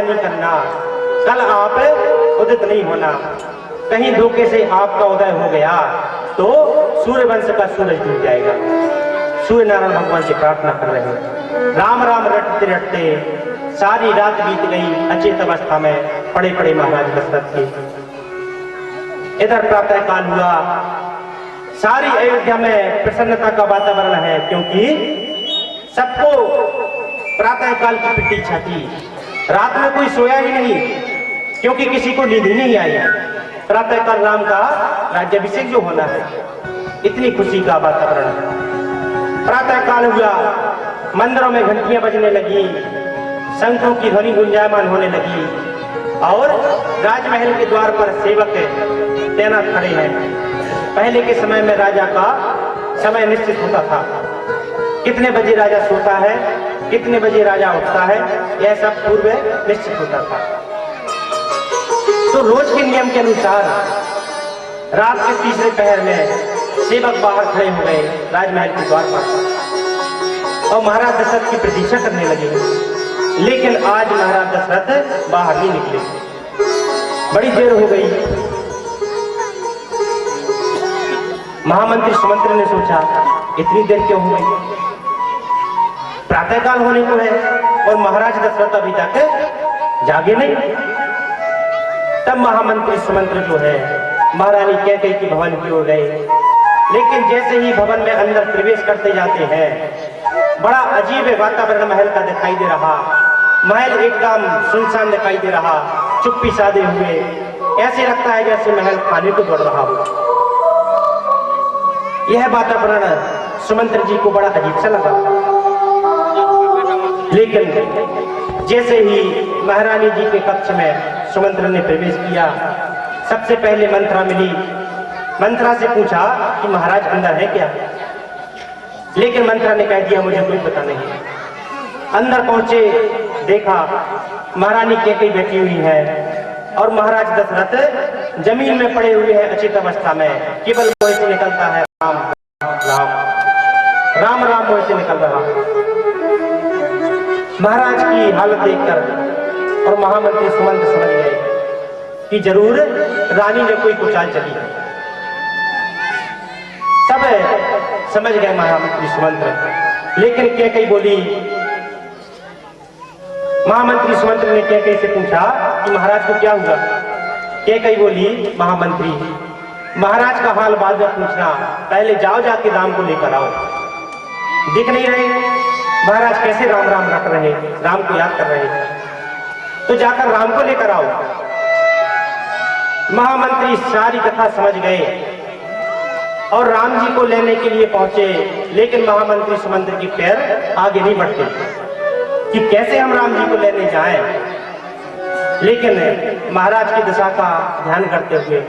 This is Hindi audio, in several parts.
नहीं करना, कल आप उदित नहीं होना। कहीं धोखे से आपका उदय हो गया तो सूर्य वंश का सूरज डूब जाएगा। सूर्य नारायण भगवान से प्रार्थना कर रहे हैं। राम राम रटते रटते सारी रात बीत गई, अचेत अवस्था में पड़े पड़े महाराज दशरथ के। इधर प्रातः काल हुआ, सारी अयोध्या में प्रसन्नता का वातावरण है, क्योंकि सबको प्रातः काल की प्रतीक्षा थी। रात में कोई सोया ही नहीं, क्योंकि किसी को नींद ही नहीं आई। प्रातः काल राम का राज्याभिषेक जो होना है, इतनी खुशी का वातावरण। प्रातः काल हुआ, मंदिरों में घंटियां बजने लगी, शंखों की ध्वनि गुंजायमान होने लगी और राजमहल के द्वार पर सेवक तैनात खड़े हैं। पहले के समय में राजा का समय निश्चित होता था, कितने बजे राजा सोता है, कितने बजे राजा उठता है, यह सब पूर्व निश्चित होता था। तो रोज के नियम के अनुसार रात के तीसरे पहर में सेवक बाहर खड़े हो गए राजमहल के द्वार पर और महाराज दशरथ की प्रतीक्षा करने लगे। लेकिन आज महाराज दशरथ बाहर नहीं निकले, बड़ी देर हो गई। महामंत्री सुमंत्र ने सोचा, इतनी देर क्यों हो गई, प्रातःकाल होने को है और महाराज दशरथ अभी तक जागे नहीं। तब महामंत्री सुमंत्र जो है महारानी कैकेयी की भवन की ओर गए। लेकिन जैसे ही भवन में अंदर प्रवेश करते जाते हैं, बड़ा अजीब वातावरण महल का दिखाई दे रहा। महल एकदम सुनसान दिखाई दे रहा, चुप्पी साधे हुए, ऐसे लगता है जैसे महल खाने को दौड़ रहा हो। यह वातावरण सुमंत्र जी को बड़ा अजीब सा लगा। लेकिन जैसे ही महारानी जी के कक्ष में सुमंत्र ने प्रवेश किया, सबसे पहले मंत्रा मिली। मंत्रा से पूछा कि महाराज अंदर है क्या, लेकिन मंत्रा ने कह दिया मुझे कोई पता नहीं। अंदर पहुंचे, देखा महारानी कैकेयी बैठी हुई है और महाराज दशरथ जमीन में पड़े हुए हैं अचेत अवस्था में। केवल मुंह से निकलता है राम राम राम राम, मुंह से निकल रहा। महाराज की हालत देखकर और महामंत्री सुमंत्र समझ गए कि जरूर रानी ने कोई कुचाल चली है। सब समझ गए महामंत्री सुमंत्र। लेकिन कैकेयी बोली, महामंत्री सुमंत्र ने कैकेयी से पूछा कि महाराज को क्या हुआ। कैकेयी बोली, महामंत्री महाराज का हाल बाद में पूछना, पहले जाओ जाके राम को लेकर आओ। दिख नहीं रहे महाराज, कैसे राम राम रट रहे, राम को याद कर रहे, तो जाकर राम को लेकर आओ। महामंत्री सारी कथा समझ गए और राम जी को लेने के लिए पहुंचे। लेकिन महामंत्री सुमंत्र की पैर आगे नहीं बढ़ते कि कैसे हम राम जी को लेने जाएं। लेकिन महाराज की दशा का ध्यान करते हुए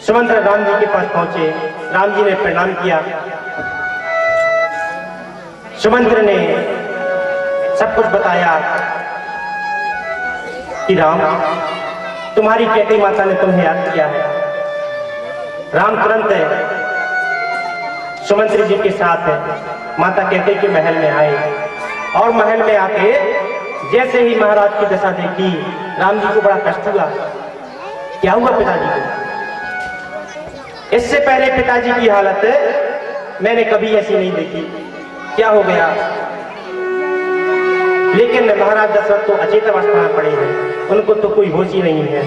सुमंत्र राम जी के पास पहुंचे। राम जी ने प्रणाम किया। सुमंत्र ने सब कुछ बताया कि राम, तुम्हारी कैकेयी माता ने तुम्हें याद किया है। राम तुरंत सुमंत्र जी के साथ माता कैकेयी के महल में आए और महल में आके जैसे ही महाराज की दशा देखी, राम जी को बड़ा कष्ट हुआ। क्या हुआ पिताजी को? इससे पहले पिताजी की हालत मैंने कभी ऐसी नहीं देखी, क्या हो गया? लेकिन महाराज दशरथ तो अचेत अवस्था में पड़े हैं, उनको तो कोई होश ही नहीं है।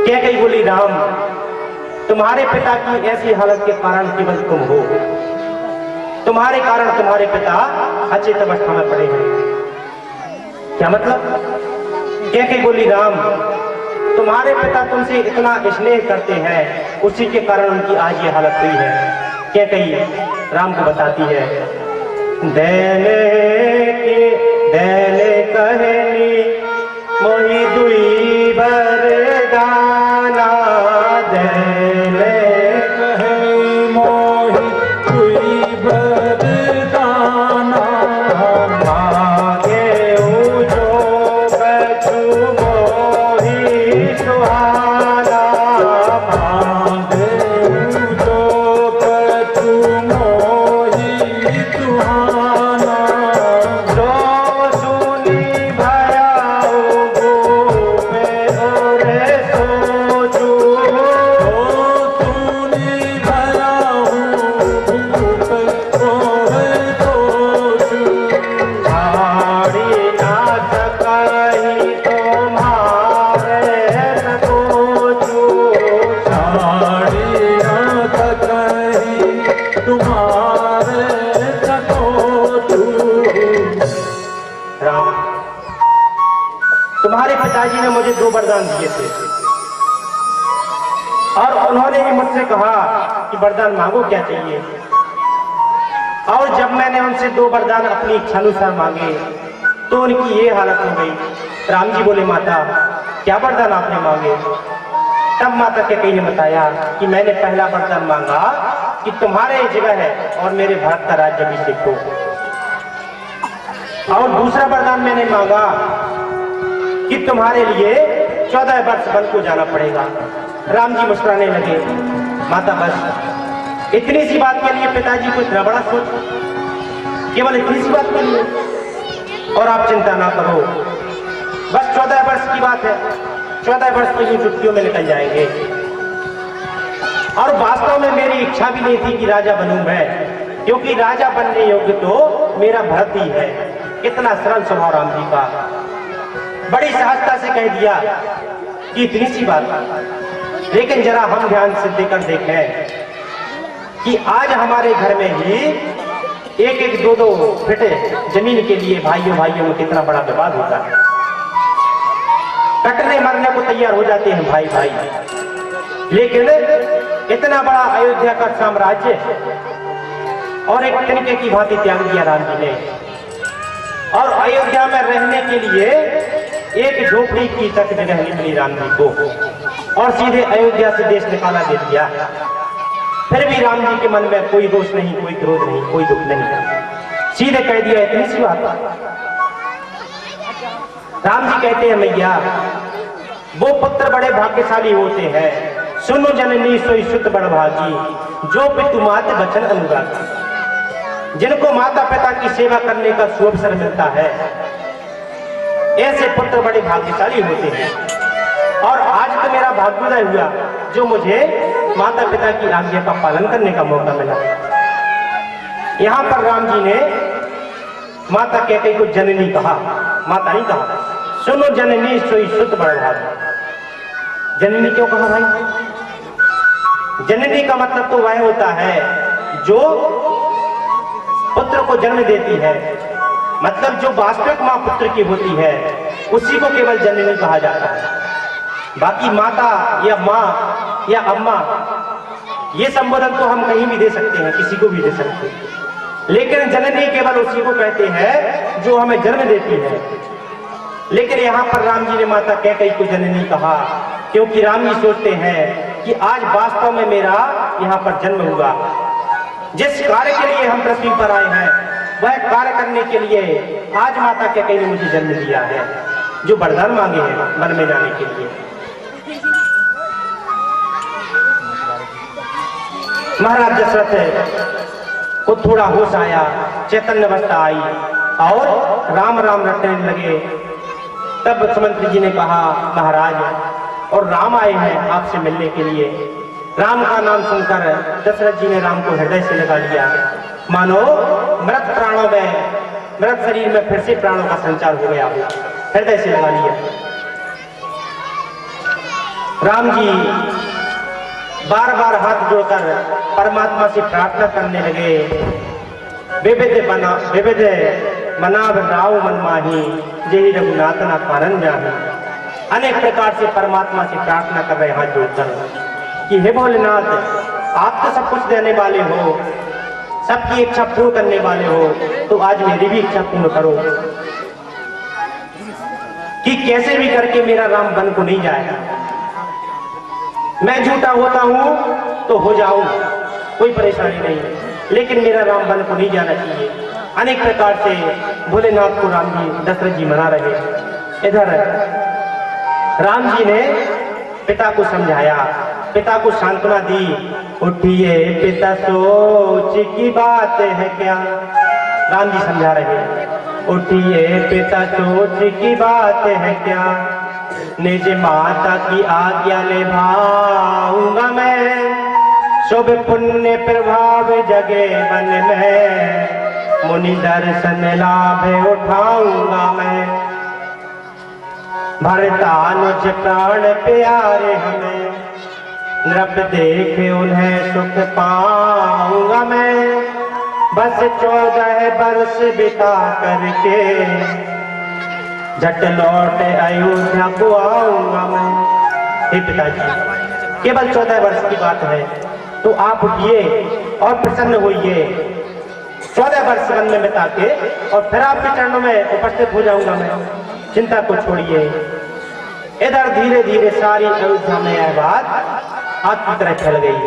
कैकेयी बोली, राम तुम्हारे पिता की ऐसी हालत के कारण केवल तुम हो, तुम्हारे कारण तुम्हारे पिता अचेत अवस्था में पड़े हैं। क्या मतलब? कैकेयी बोली, राम तुम्हारे पिता तुमसे इतना स्नेह करते हैं, उसी के कारण उनकी आज ये हालत हुई है। कैकेयी राम को बताती है, देने कहनी मोहि दुई बरदाना, देने कहनी मोहि दुई बरदाना, मांगे जो कछु मोहि सुहाना, मांगे जो कछु मोहि सुहाना, जो सुनी भया गो तुम्हारे पिताजी ने मुझे 2 वरदान दिए थे और उन्होंने ही मुझसे कहा कि वरदान मांगो, क्या चाहिए। और जब मैंने उनसे 2 वरदान अपनी इच्छानुसार मांगे तो उनकी ये हालत हो गई। राम जी बोले, माता क्या वरदान आपने मांगे। तब माता कैकेयी ने बताया कि मैंने पहला वरदान मांगा कि तुम्हारे जगह है और मेरे भरत का राज्याभिषेक हो, और दूसरा वरदान मैंने मांगा कि तुम्हारे लिए 14 वर्ष वन को जाना पड़ेगा। राम जी मुस्कुराने लगे। माता बस इतनी सी बात के लिए पिताजी को इतना बड़ा सोच, केवल इतनी सी बात के लिए। और आप चिंता ना करो, बस 14 वर्ष की बात है, 14 वर्ष तो यूं छुट्टियों में निकल जाएंगे। और वास्तव में मेरी इच्छा भी नहीं थी कि राजा बनूं मैं, क्योंकि राजा बनने योग्य तो मेरा भरत ही है। कितना सरल स्वभाव राम जी का, बड़ी सहजता से कह दिया कि इतनी सी बात। लेकिन जरा हम ध्यान से देकर देखें कि आज हमारे घर में ही 1-1, 2-2 फिटे जमीन के लिए भाइयों में कितना बड़ा विवाद होता है। कटने मरने को तैयार हो जाते हैं भाई। लेकिन इतना बड़ा अयोध्या का साम्राज्य और एक तिनके की भांति त्याग दिया राम जी ने, और अयोध्या में रहने के लिए एक झोपड़ी की तक जगह नहीं मिली राम जी को, और सीधे अयोध्या से देश निकाला दे दिया। फिर भी राम जी के मन में कोई रोष नहीं, कोई क्रोध नहीं, कोई दुख नहीं, सीधे कह दिया इतनी सी बात। राम जी कहते हैं, मैया वो पुत्र बड़े भाग्यशाली होते हैं, सुनो जननी सोई सुत बड़भागी, जो पितु मात बचन अनुरागी। जिनको माता पिता की सेवा करने का सुअवसर मिलता है, ऐसे पुत्र बड़े भाग्यशाली होते हैं। और आज तो मेरा भाग्योदय हुआ जो मुझे माता पिता की आज्ञा का पालन करने का मौका मिला। यहाँ पर राम जी ने माता कैकेयी को जननी कहा, माता नहीं कहा। सुनो जननी सोई सुत बड़भागी। जननी क्यों कहा भाई? जननी का मतलब तो वह होता है जो पुत्र को जन्म देती है, मतलब जो वास्तविक मां पुत्र की होती है उसी को केवल जननी कहा जाता है। बाकी माता या माँ या अम्मा ये संबोधन तो हम कहीं भी दे सकते हैं, किसी को भी दे सकते हैं, लेकिन जननी केवल उसी को कहते हैं जो हमें जन्म देती है। लेकिन यहाँ पर राम जी ने माता कैकेयी को जननी कहा, क्योंकि राम जी सोचते हैं कि आज वास्तव में मेरा यहाँ पर जन्म हुआ। जिस कार्य के लिए हम पृथ्वी पर आए हैं वह कार्य करने के लिए आज माता कैकेयी ने मुझे जन्म दिया है, जो वरदान मांगे हैं वन में जाने के लिए। महाराज दशरथ को थोड़ा होश आया, चैतन्य अवस्था आई और राम राम रटने लगे। तब सुमंत्री जी ने कहा, महाराज और राम आए हैं आपसे मिलने के लिए। राम का नाम सुनकर दशरथ जी ने राम को हृदय से लगा लिया, मानो मृत प्राणों में, मृत शरीर में फिर से प्राणों का संचार हो गया, हृदय से लगा लिया। राम जी बार बार हाथ जोड़कर परमात्मा से प्रार्थना करने लगे। विविध मनाव राव मन माही, जय रघुनाथ ना पारन जाही। अनेक प्रकार से परमात्मा से प्रार्थना कर रहे हाथ जोड़कर कि हे भोलेनाथ, आप तो सब कुछ देने वाले हो, सबकी इच्छा पूर्ण करने वाले हो, तो आज मेरी भी इच्छा पूर्ण करो कि कैसे भी करके मेरा राम वन को नहीं जाए। मैं झूठा होता हूं तो हो जाऊं, कोई परेशानी नहीं, लेकिन मेरा राम वन को नहीं जाना चाहिए। अनेक प्रकार से भोलेनाथ को राम जी, दशरथ जी मना रहे। इधर राम जी ने पिता को समझाया, पिता को सांत्वना दी। उठिए पिता सोच की बात है क्या, राम जी समझा रहे। उठिए पिता सोच की बात है क्या, निज माता की आज्ञा निभाऊंगा मैं। शुभ पुण्य प्रभाव जगे मन में, मुनि दर्शन लाभ उठाऊंगा मैं। भरतानुज प्राण प्यारे हमें, नृप देख उन्हें सुख पाऊंगा मैं। बस 14 वर्ष बिता करके झट लौट अयोध्या को आऊंगा मैं। हे पिताजी, केवल 14 वर्ष की बात है, तो आप उठिए और प्रसन्न होइए। 14 वर्ष वन में बिता के और फिर आपके चरणों में उपस्थित हो जाऊंगा मैं। चिंता को छोड़िए। इधर धीरे धीरे सारी अयोध्या में यह बात आग की तरह फैल गई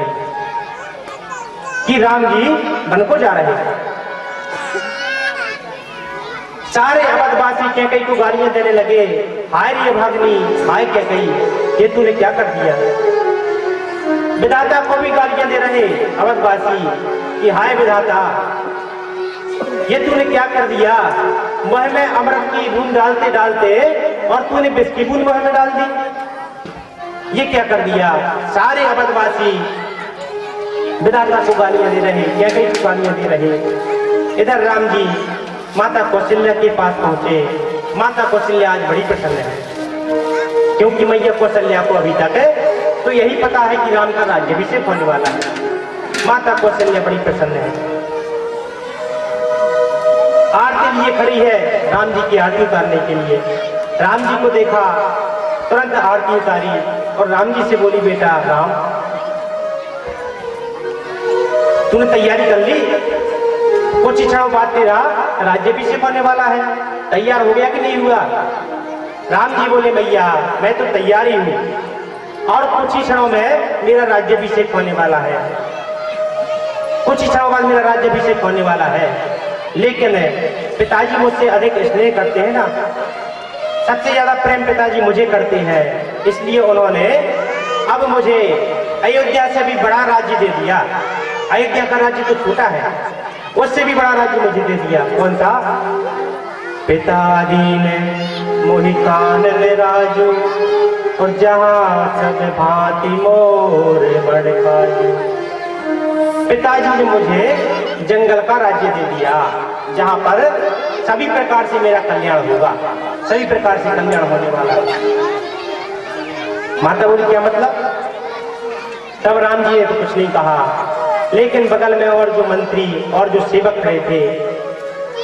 कि राम जी वन को जा रहे हैं। सारे अवधवासी कैकई को गालियां देने लगे, हाय रे भागनी, हाय कैकई, ये तूने क्या कर दिया। विधाता को भी गालियां दे रहे अवधवासी कि हाय विधाता, ये तूने क्या कर दिया। मुँह में अमृत की बूंद डालते डालते और तूने विष की बूंद मुँह में डाल दी, ये क्या कर दिया। सारे अवधवासी विधाता को गालियां दे रहे, कैकई को गालियां दे रहे। इधर राम जी माता कौशल्या के पास पहुंचे। माता कौशल्या आज बड़ी प्रसन्न है, क्योंकि मैया कौशल्या को अभी तक तो यही पता है कि राम का राज्याभिषेक होने वाला है। माता कौशल्या बड़ी प्रसन्न है, आरती लिए खड़ी है राम जी की आरती उतारने के लिए। राम जी को देखा, तुरंत आरती उतारी और राम जी से बोली, बेटा राम, तूने तैयारी कर ली। कुछ ही क्षणों बाद तेरा राज्याभिषेक होने वाला है, तैयार हो गया कि नहीं हुआ। राम जी बोले, मैया मैं तो तैयार ही हूं और कुछ ही क्षणों में मेरा राज्याभिषेक होने वाला है। कुछ ही क्षणों बाद मेरा राज्याभिषेक होने वाला है, लेकिन पिताजी मुझसे अधिक स्नेह करते हैं ना, सबसे ज्यादा प्रेम पिताजी मुझे करते हैं, इसलिए उन्होंने अब मुझे अयोध्या से भी बड़ा राज्य दे दिया। अयोध्या का राज्य तो छोटा है, उससे भी बड़ा राज्य मुझे दे दिया। कौन सा। पिताजी ने मोहिकान में राजू और जहां सब भांति मोर बड़काजू। पिताजी ने मुझे जंगल का राज्य दे दिया, जहां पर सभी प्रकार से मेरा कल्याण होगा, सभी प्रकार से कल्याण होने वाला है। माता बोली, क्या मतलब। तब राम जी ने तो कुछ नहीं कहा, लेकिन बगल में और जो मंत्री और जो सेवक खड़े थे,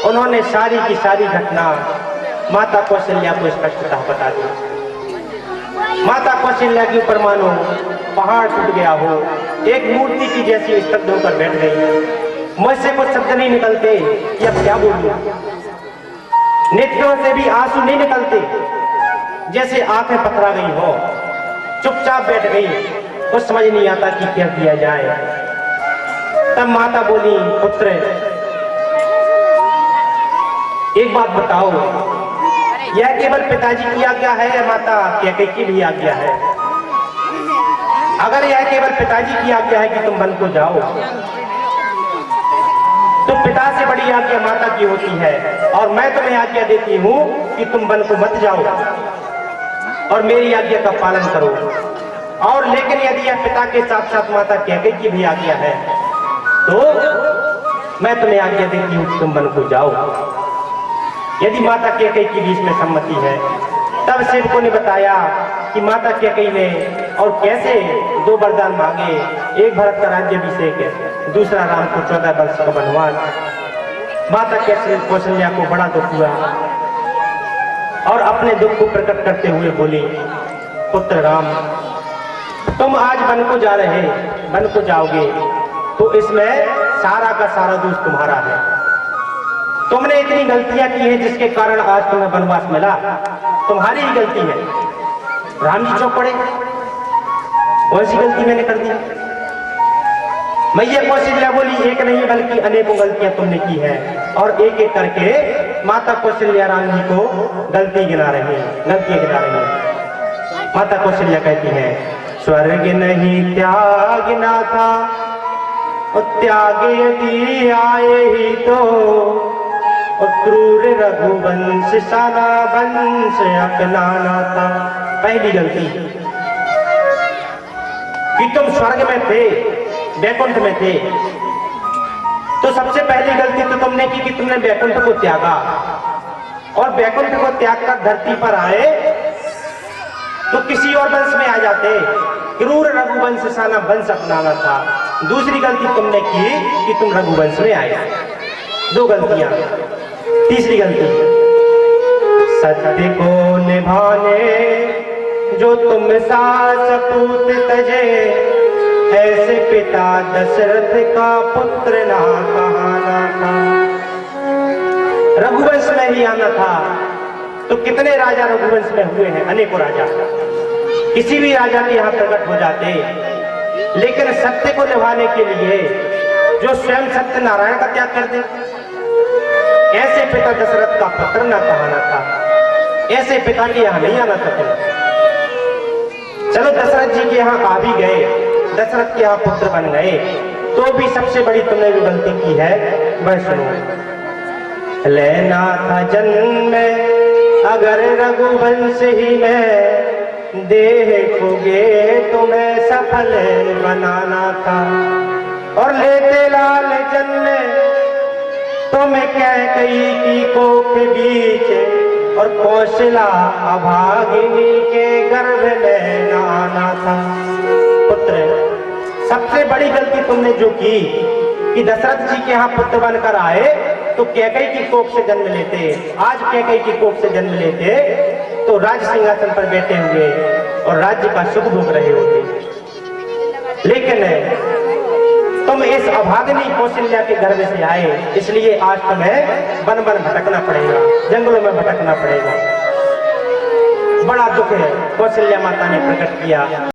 उन्होंने सारी की सारी घटना माता कौशल्या को स्पष्टतः बता दी। माता कौशल्या के ऊपर मानो पहाड़ टूट गया हो, एक मूर्ति की जैसी स्तब्ध होकर बैठ गई। मुझसे कुछ शब्द नहीं निकलते कि अब क्या बोलूं। नेत्रों से भी आंसू नहीं निकलते, जैसे आंखें पथरा गई हो। चुपचाप बैठ गई, कुछ समझ नहीं आता कि क्या किया जाए। तब माता बोली, पुत्र एक बात बताओ, यह केवल पिताजी की आज्ञा है या माता कैकई की भी आज्ञा है। अगर यह केवल पिताजी की आज्ञा है कि तुम वन को जाओ, तो पिता से बड़ी आज्ञा माता की होती है, और मैं तुम्हें आज्ञा देती हूं कि तुम वन को मत जाओ और मेरी आज्ञा का पालन करो। और लेकिन यदि यह पिता के साथ साथ माता कैकई की भी आज्ञा है, तो मैं तुम्हें आज्ञा देती हूं कि तुम वन को जाओ। यदि माता कैकई की बीच में सम्मति है, तब सेवकों ने बताया कि माता कैकई ने और कैसे दो वरदान मांगे, एक भरत का राज्याभिषेक, दूसरा राम को 14 वर्ष का वनवास। माता कौशल्या को बड़ा दुख हुआ और अपने दुख को प्रकट करते हुए बोली, पुत्र राम, तुम आज वन को जा रहे, वन को जाओगे, तो इसमें सारा का सारा दोष तुम्हारा है। तुमने इतनी गलतियां की हैं जिसके कारण आज तुम्हें वनवास मिला, तुम्हारी ही गलती है। राम जी चौंक पड़े, कौन सी गलती मैंने कर दी। मैया कौशल्या बोली, एक नहीं बल्कि अनेकों गलतियां तुमने की है, और एक एक करके माता कौशल्या राम जी को गलतियां गिना रही है। माता कौशल्या कहती है, स्वर्ग नहीं त्यागना था, त्यागे यदि आए ही तो, क्रूर रघुवंश साना वंश अपनाना था। पहली गलती कि तुम स्वर्ग में थे, वैकुंठ में थे, तो सबसे पहली गलती तो तुमने की कि तुमने वैकुंठ को त्यागा, और वैकुंठ को त्याग कर धरती पर आए तो किसी और वंश में आ जाते, क्रूर रघुवंश साना वंश अपनाना था। दूसरी गलती तुमने की कि तुम रघुवंश में आए। दो गलतियां। तीसरी गलती, सत्य को निभाने जो तुम सा सपूत तजे, ऐसे पिता दशरथ का पुत्र ना कहाना था। रघुवंश में ही आना था तो कितने राजा रघुवंश में हुए हैं, अनेकों राजा किसी भी राजा के यहाँ प्रकट हो जाते, लेकिन सत्य को निभाने के लिए जो स्वयं सत्य नारायण का त्याग कर दे, ऐसे पिता दशरथ का पुत्र ना कहाना था। ऐसे पिता के यहाँ नहीं आना था तुम। चलो दशरथ जी के यहाँ आ भी गए, दशरथ के यहाँ पुत्र बन गए, तो भी सबसे बड़ी तुमने जो गलती की है वह सुनो। लेना था जन्म अगर रघुवंश ही में, देखोगे तुम्हें सफल बनाना था। और लेते लाल जन्म तुम्हें कैकेयी की कोख बीच, और कौशला अभागिनी के गर्भ में न आना था। पुत्र, सबसे बड़ी गलती तुमने जो की कि दशरथ जी के यहाँ पुत्र बनकर आए तो कैकेयी की कोख से जन्म लेते। आज कैकेयी की कोख से जन्म लेते तो राज सिंहासन पर बैठे हुए और राज्य का सुख भोग रहे होते, लेकिन तुम इस अभागिनी कौशल्या के गर्भ से आए, इसलिए आज तुम्हें वन वन भटकना पड़ेगा, जंगलों में भटकना पड़ेगा। बड़ा दुख है कौशल्या माता ने प्रकट किया।